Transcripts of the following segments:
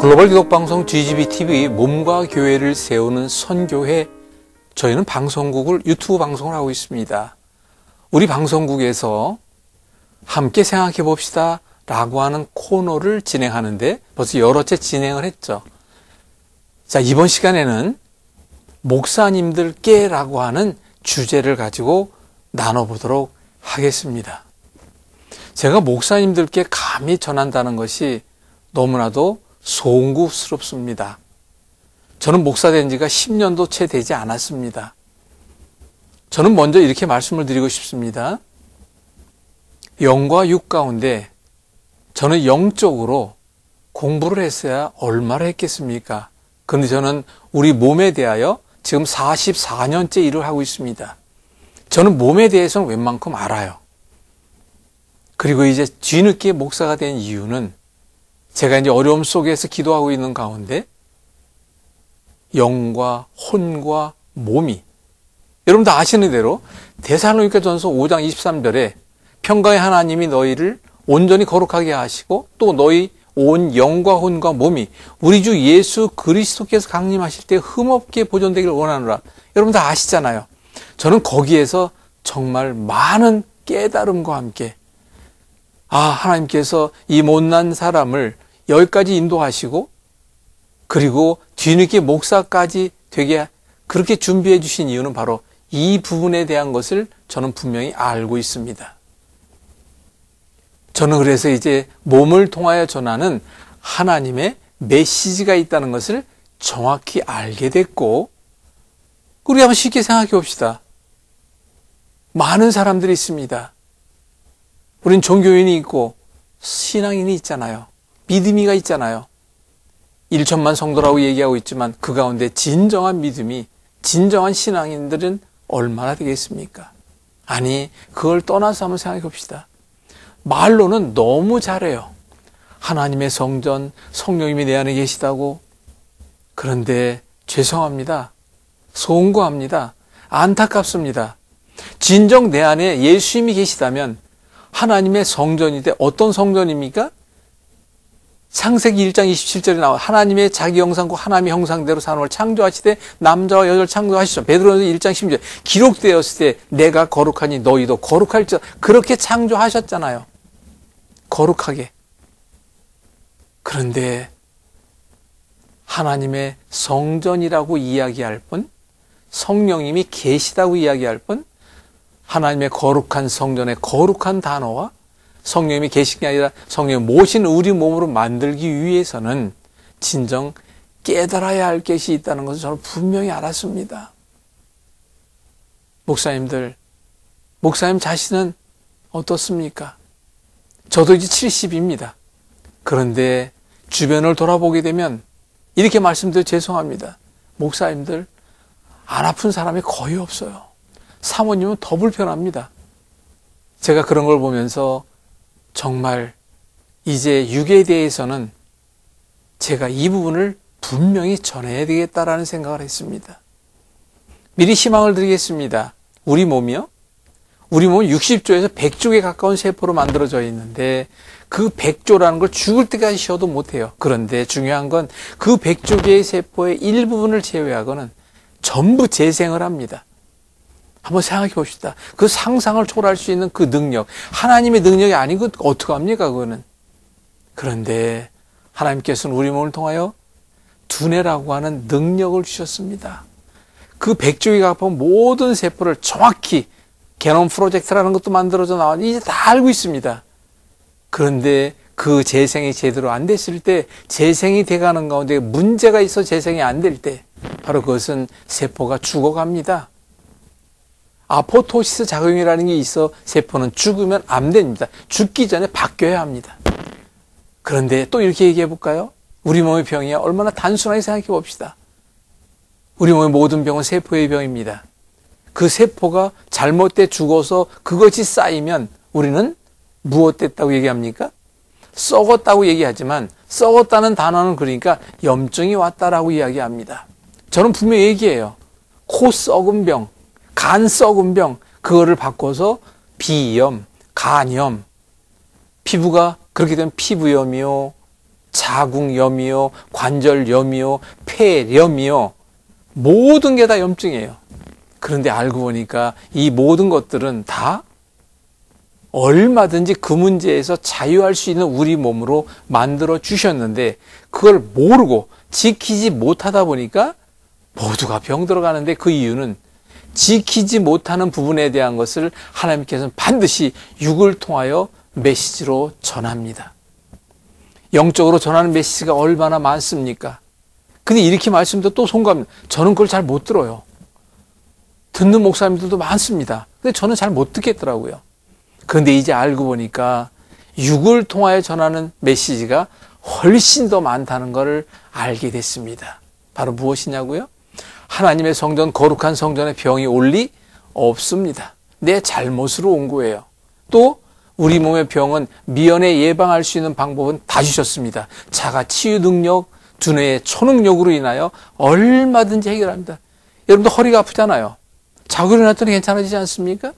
글로벌 기독방송 GGBTV 몸과 교회를 세우는 선교회, 저희는 방송국을 유튜브 방송을 하고 있습니다. 우리 방송국에서 함께 생각해 봅시다 라고 하는 코너를 진행하는데 벌써 여러 채 진행을 했죠. 자, 이번 시간에는 목사님들께 라고 하는 주제를 가지고 나눠보도록 하겠습니다. 제가 목사님들께 감히 전한다는 것이 너무나도 송구스럽습니다. 저는 목사 된 지가 10년도 채 되지 않았습니다. 저는 먼저 이렇게 말씀을 드리고 싶습니다. 영과 육 가운데 저는 영적으로 공부를 했어야 얼마나 했겠습니까? 그런데 저는 우리 몸에 대하여 지금 44년째 일을 하고 있습니다. 저는 몸에 대해서는 웬만큼 알아요. 그리고 이제 뒤늦게 목사가 된 이유는 제가 이제 어려움 속에서 기도하고 있는 가운데 영과 혼과 몸이, 여러분 다 아시는 대로 데살로니가전서 5장 23절에 평강의 하나님이 너희를 온전히 거룩하게 하시고 또 너희 온 영과 혼과 몸이 우리 주 예수 그리스도께서 강림하실 때 흠없게 보존되기를 원하노라. 여러분 다 아시잖아요. 저는 거기에서 정말 많은 깨달음과 함께 하나님께서 이 못난 사람을 여기까지 인도하시고 그리고 뒤늦게 목사까지 되게 그렇게 준비해 주신 이유는 바로 이 부분에 대한 것을 저는 분명히 알고 있습니다. 저는 그래서 이제 몸을 통하여 전하는 하나님의 메시지가 있다는 것을 정확히 알게 됐고, 우리 한번 쉽게 생각해 봅시다. 많은 사람들이 있습니다. 우린 종교인이 있고 신앙인이 있잖아요. 믿음이가 있잖아요. 1천만 성도라고 얘기하고 있지만 그 가운데 진정한 믿음이, 진정한 신앙인들은 얼마나 되겠습니까? 아니, 그걸 떠나서 한번 생각해 봅시다. 말로는 너무 잘해요. 하나님의 성전, 성령님이 내 안에 계시다고. 그런데 죄송합니다. 송구합니다. 안타깝습니다. 진정 내 안에 예수님이 계시다면 하나님의 성전인데 어떤 성전입니까? 창세기 1장 27절에 나와 하나님의 자기 형상과 하나님의 형상대로 사람을 창조하시되 남자와 여자를 창조하시죠. 베드로전서 1장 16절 기록되었을 때 내가 거룩하니 너희도 거룩할지어다. 그렇게 창조하셨잖아요. 거룩하게. 그런데 하나님의 성전이라고 이야기할 뿐, 성령님이 계시다고 이야기할 뿐, 하나님의 거룩한 성전의 거룩한 단어와 성령님이 계신 게 아니라 성령이 모신 우리 몸으로 만들기 위해서는 진정 깨달아야 할 것이 있다는 것을 저는 분명히 알았습니다. 목사님들, 목사님 자신은 어떻습니까? 저도 이제 70입니다. 그런데 주변을 돌아보게 되면 이렇게 말씀드려 죄송합니다. 목사님들, 안 아픈 사람이 거의 없어요. 사모님은 더 불편합니다. 제가 그런 걸 보면서 정말 이제 육에 대해서는 제가 이 부분을 분명히 전해야 되겠다라는 생각을 했습니다. 미리 희망을 드리겠습니다. 우리 몸이요? 우리 몸은 60조에서 100조에 가까운 세포로 만들어져 있는데 그 100조라는 걸 죽을 때까지 쉬어도 못해요. 그런데 중요한 건 그 100조 개의 세포의 일부분을 제외하고는 전부 재생을 합니다. 한번 생각해 봅시다. 그 상상을 초월할 수 있는 그 능력, 하나님의 능력이 아닌 것 어떡합니까 그거는. 그런데 하나님께서는 우리 몸을 통하여 두뇌라고 하는 능력을 주셨습니다. 그 100조에 가까운 모든 세포를 정확히 게놈 프로젝트라는 것도 만들어져 나왔는데 이제 다 알고 있습니다. 그런데 그 재생이 제대로 안 됐을 때, 재생이 돼가는 가운데 문제가 있어 재생이 안 될 때 바로 그것은 세포가 죽어갑니다. 아포토시스 작용이라는 게 있어 세포는 죽으면 안 됩니다. 죽기 전에 바뀌어야 합니다. 그런데 또 이렇게 얘기해 볼까요? 우리 몸의 병이 얼마나 단순하게 생각해 봅시다. 우리 몸의 모든 병은 세포의 병입니다. 그 세포가 잘못돼 죽어서 그것이 쌓이면 우리는 무엇됐다고 얘기합니까? 썩었다고 얘기하지만 썩었다는 단어는 그러니까 염증이 왔다라고 이야기합니다. 저는 분명히 얘기해요. 코 썩은 병, 간 썩은 병, 그거를 바꿔서 비염, 간염, 피부가 그렇게 되면 피부염이요, 자궁염이요, 관절염이요, 폐렴이요, 모든 게 다 염증이에요. 그런데 알고 보니까 이 모든 것들은 다 얼마든지 그 문제에서 자유할 수 있는 우리 몸으로 만들어 주셨는데 그걸 모르고 지키지 못하다 보니까 모두가 병들어가는데, 그 이유는 지키지 못하는 부분에 대한 것을 하나님께서는 반드시 육을 통하여 메시지로 전합니다. 영적으로 전하는 메시지가 얼마나 많습니까? 근데 이렇게 말씀드려 또 송구합니다. 저는 그걸 잘 못 들어요. 듣는 목사님들도 많습니다. 근데 저는 잘 못 듣겠더라고요. 그런데 이제 알고 보니까 육을 통하여 전하는 메시지가 훨씬 더 많다는 것을 알게 됐습니다. 바로 무엇이냐고요? 하나님의 성전, 거룩한 성전에 병이 올 리 없습니다. 내 잘못으로 온 거예요. 또 우리 몸의 병은 미연에 예방할 수 있는 방법은 다 주셨습니다. 자가 치유 능력, 두뇌의 초능력으로 인하여 얼마든지 해결합니다. 여러분도 허리가 아프잖아요. 자고 일어났더니 괜찮아지지 않습니까?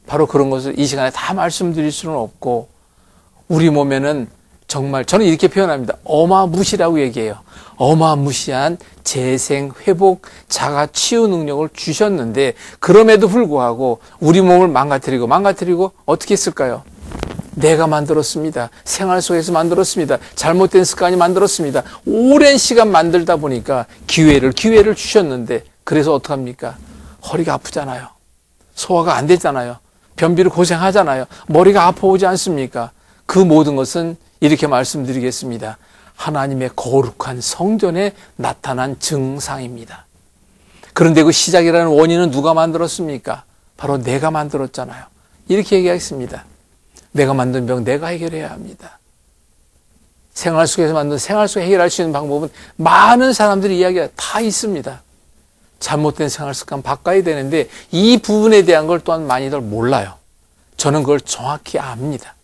바로 그런 것을 이 시간에 다 말씀드릴 수는 없고, 우리 몸에는 정말 저는 이렇게 표현합니다. 어마무시라고 얘기해요. 어마무시한 재생, 회복, 자가 치유 능력을 주셨는데 그럼에도 불구하고 우리 몸을 망가뜨리고 어떻게 했을까요? 내가 만들었습니다. 생활 속에서 만들었습니다. 잘못된 습관이 만들었습니다. 오랜 시간 만들다 보니까 기회를 주셨는데, 그래서 어떡합니까? 허리가 아프잖아요. 소화가 안 되잖아요. 변비로 고생하잖아요. 머리가 아파오지 않습니까? 그 모든 것은 이렇게 말씀드리겠습니다. 하나님의 거룩한 성전에 나타난 증상입니다. 그런데 그 시작이라는 원인은 누가 만들었습니까? 바로 내가 만들었잖아요. 이렇게 얘기하겠습니다. 내가 만든 병 내가 해결해야 합니다. 생활 속에서 만든 생활 속에 해결할 수 있는 방법은 많은 사람들이 이야기가 다 있습니다. 잘못된 생활 습관 바꿔야 되는데 이 부분에 대한 걸 또한 많이들 몰라요. 저는 그걸 정확히 압니다.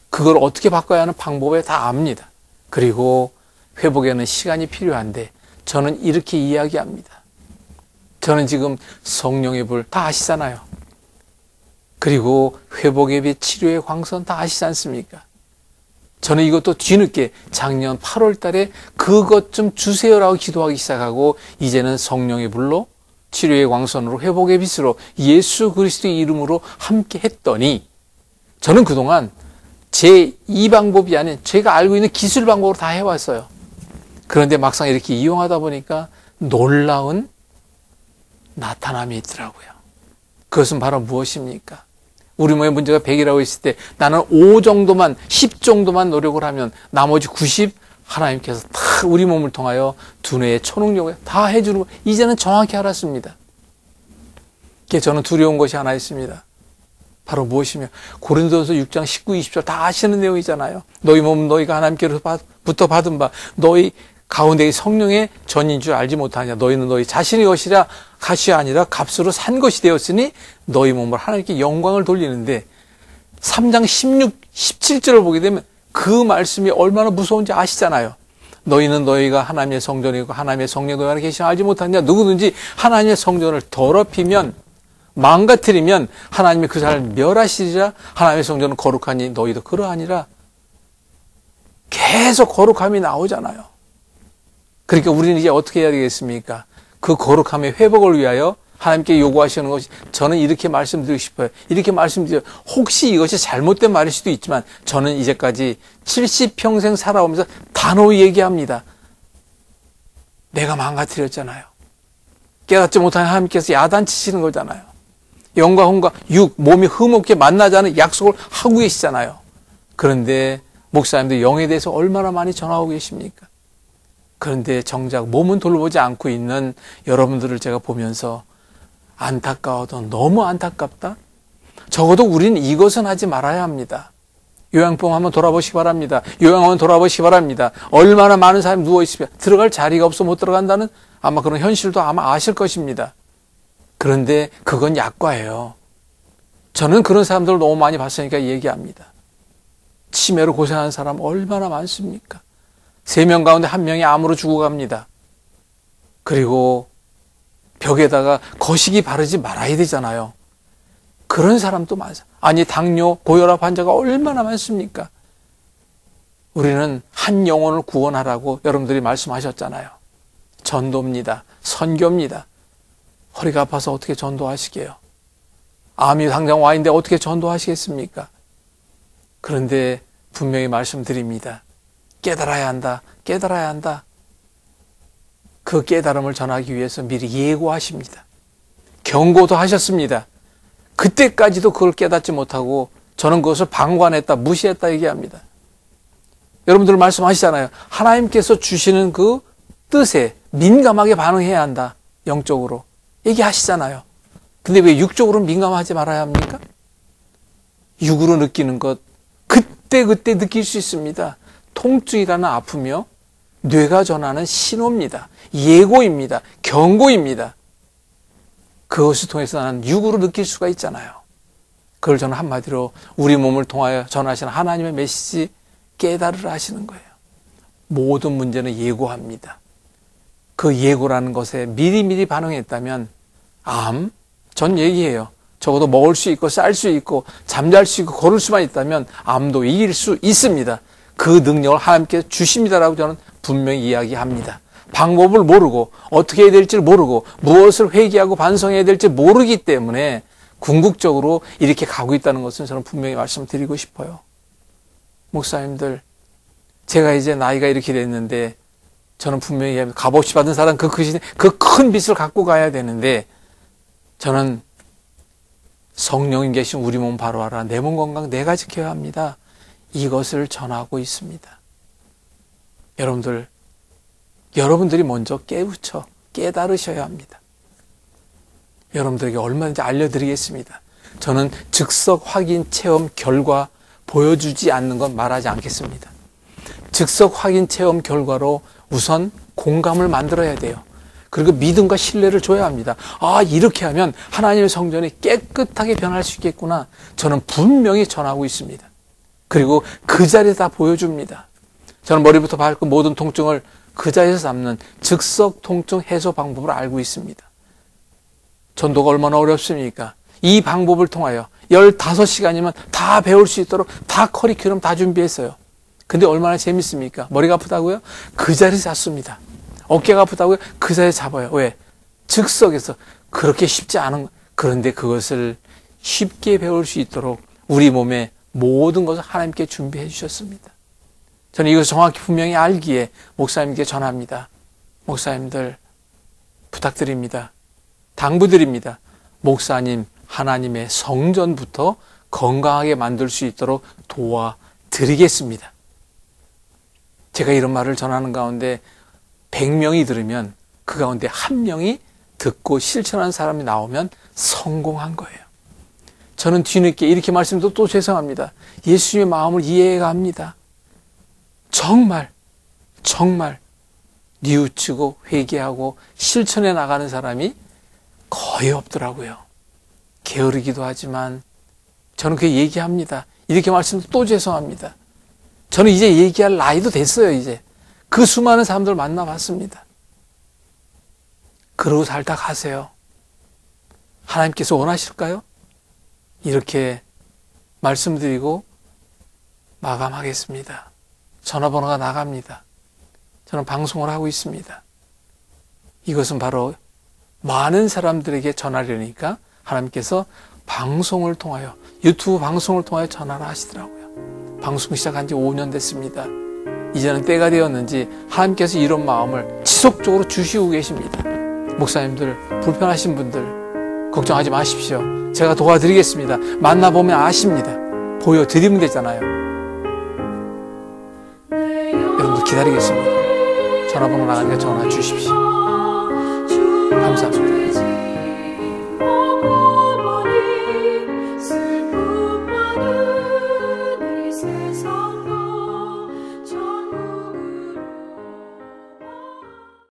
그걸 어떻게 바꿔야 하는 방법에 다 압니다. 그리고 회복에는 시간이 필요한데 저는 이렇게 이야기합니다. 저는 지금 성령의 불 다 아시잖아요. 그리고 회복의 빛, 치료의 광선 다 아시지 않습니까? 저는 이것도 뒤늦게 작년 8월 달에 그것 좀 주세요라고 기도하기 시작하고, 이제는 성령의 불로, 치료의 광선으로, 회복의 빛으로, 예수 그리스도의 이름으로 함께 했더니, 저는 그동안 제 이 방법이 아닌 제가 알고 있는 기술 방법으로 다 해왔어요. 그런데 막상 이렇게 이용하다 보니까 놀라운 나타남이 있더라고요. 그것은 바로 무엇입니까? 우리 몸의 문제가 100이라고 했을 때 나는 5 정도만, 10 정도만 노력을 하면 나머지 90 하나님께서 다 우리 몸을 통하여 두뇌의 초능력을 다 해주는 거, 이제는 정확히 알았습니다. 저는 두려운 것이 하나 있습니다. 바로 무엇이며, 고린도전서 6장 19, 20절 다 아시는 내용이잖아요. 너희 몸은 너희가 하나님께로부터 받은 바 너희 가운데 성령의 전인 줄 알지 못하냐. 너희는 너희 자신의 것이라 값이 아니라 값으로 산 것이 되었으니 너희 몸을 하나님께 영광을 돌리는데, 3장 16, 17절을 보게 되면 그 말씀이 얼마나 무서운지 아시잖아요. 너희는 너희가 하나님의 성전이고 하나님의 성령 너희 안에 계시나 알지 못하냐. 누구든지 하나님의 성전을 더럽히면, 망가뜨리면 하나님이 그 사람을 멸하시리라. 하나님의 성전은 거룩하니 너희도 그러하니라. 계속 거룩함이 나오잖아요. 그러니까 우리는 이제 어떻게 해야 되겠습니까? 그 거룩함의 회복을 위하여 하나님께 요구하시는 것이, 저는 이렇게 말씀드리고 싶어요. 이렇게 말씀드려요. 혹시 이것이 잘못된 말일 수도 있지만 저는 이제까지 70평생 살아오면서 단호히 얘기합니다. 내가 망가뜨렸잖아요. 깨닫지 못한 하나님께서 야단치시는 거잖아요. 영과 혼과 육, 몸이 흠없게 만나자는 약속을 하고 계시잖아요. 그런데 목사님들 영에 대해서 얼마나 많이 전하고 계십니까? 그런데 정작 몸은 돌보지 않고 있는 여러분들을 제가 보면서 안타까워도 너무 안타깝다. 적어도 우리는 이것은 하지 말아야 합니다. 요양병 한번 돌아보시기 바랍니다. 요양원 돌아보시기 바랍니다. 얼마나 많은 사람이 누워있으면 들어갈 자리가 없어 못 들어간다는 아마 그런 현실도 아마 아실 것입니다. 그런데 그건 약과예요. 저는 그런 사람들을 너무 많이 봤으니까 얘기합니다. 치매로 고생하는 사람 얼마나 많습니까? 3명 가운데 1명이 암으로 죽어갑니다. 그리고 벽에다가 거시기 바르지 말아야 되잖아요. 그런 사람도 많아요. 아니 당뇨, 고혈압 환자가 얼마나 많습니까? 우리는 한 영혼을 구원하라고 여러분들이 말씀하셨잖아요. 전도입니다. 선교입니다. 허리가 아파서 어떻게 전도하시게요? 암이 당장 와 있는데 어떻게 전도하시겠습니까? 그런데 분명히 말씀드립니다. 깨달아야 한다. 깨달아야 한다. 그 깨달음을 전하기 위해서 미리 예고하십니다. 경고도 하셨습니다. 그때까지도 그걸 깨닫지 못하고 저는 그것을 방관했다, 무시했다 얘기합니다. 여러분들 말씀하시잖아요. 하나님께서 주시는 그 뜻에 민감하게 반응해야 한다. 영적으로. 얘기하시잖아요. 근데 왜 육적으로 민감하지 말아야 합니까? 육으로 느끼는 것 그때 느낄 수 있습니다. 통증이라는 아픔이요. 뇌가 전하는 신호입니다. 예고입니다. 경고입니다. 그것을 통해서 나는 육으로 느낄 수가 있잖아요. 그걸 저는 한마디로 우리 몸을 통하여 전하시는 하나님의 메시지 깨달으라 하시는 거예요. 모든 문제는 예고합니다. 그 예고라는 것에 미리미리 반응했다면 전 얘기해요. 적어도 먹을 수 있고 쌀 수 있고 잠잘 수 있고 걸을 수만 있다면 암도 이길 수 있습니다. 그 능력을 하나님께 주십니다라고 저는 분명히 이야기합니다. 방법을 모르고 어떻게 해야 될지를 모르고 무엇을 회개하고 반성해야 될지 모르기 때문에 궁극적으로 이렇게 가고 있다는 것은 저는 분명히 말씀드리고 싶어요. 목사님들, 제가 이제 나이가 이렇게 됐는데 저는 분명히 값없이 받은 사람 그 큰 빚을 갖고 가야 되는데 저는 성령님 계신 우리 몸 바로 알아. 내 몸 건강 내가 지켜야 합니다. 이것을 전하고 있습니다. 여러분들이 먼저 깨달으셔야 합니다. 여러분들에게 얼마든지 알려드리겠습니다. 저는 즉석 확인 체험 결과 보여주지 않는 건 말하지 않겠습니다. 즉석 확인 체험 결과로 우선 공감을 만들어야 돼요. 그리고 믿음과 신뢰를 줘야 합니다. 이렇게 하면 하나님의 성전이 깨끗하게 변할 수 있겠구나. 저는 분명히 전하고 있습니다. 그리고 그 자리에 다 보여줍니다. 저는 머리부터 발끝 모든 통증을 그 자리에서 잡는 즉석 통증 해소 방법을 알고 있습니다. 전도가 얼마나 어렵습니까? 이 방법을 통하여 15시간이면 다 배울 수 있도록 다 커리큘럼 다 준비했어요. 근데 얼마나 재밌습니까? 머리가 아프다고요? 그 자리에서 잡습니다. 어깨가 아프다고요? 그 자리에 잡아요. 왜? 즉석에서. 그렇게 쉽지 않은, 그런데 그것을 쉽게 배울 수 있도록 우리 몸에 모든 것을 하나님께 준비해 주셨습니다. 저는 이것을 정확히 분명히 알기에 목사님께 전합니다. 목사님들 부탁드립니다. 당부드립니다. 목사님, 하나님의 성전부터 건강하게 만들 수 있도록 도와드리겠습니다. 제가 이런 말을 전하는 가운데 100명이 들으면 그 가운데 1명이 듣고 실천하는 사람이 나오면 성공한 거예요. 저는 뒤늦게 이렇게 말씀드려도 또 죄송합니다. 예수님의 마음을 이해가 합니다. 정말 뉘우치고 회개하고 실천해 나가는 사람이 거의 없더라고요. 게으르기도 하지만 저는 그렇게 얘기합니다. 이렇게 말씀드려도 또 죄송합니다. 저는 이제 얘기할 나이도 됐어요. 이제 그 수많은 사람들 만나봤습니다. 그러고 살다 가세요. 하나님께서 원하실까요? 이렇게 말씀드리고 마감하겠습니다. 전화번호가 나갑니다. 저는 방송을 하고 있습니다. 이것은 바로 많은 사람들에게 전하려니까 하나님께서 방송을 통하여, 유튜브 방송을 통하여 전화를 하시더라고요. 방송 시작한 지 5년 됐습니다. 이제는 때가 되었는지 하나님께서 이런 마음을 지속적으로 주시고 계십니다. 목사님들, 불편하신 분들 걱정하지 마십시오. 제가 도와드리겠습니다. 만나보면 아십니다. 보여드리면 되잖아요. 여러분들 기다리겠습니다. 전화번호 나가니까 전화 주십시오. 감사합니다.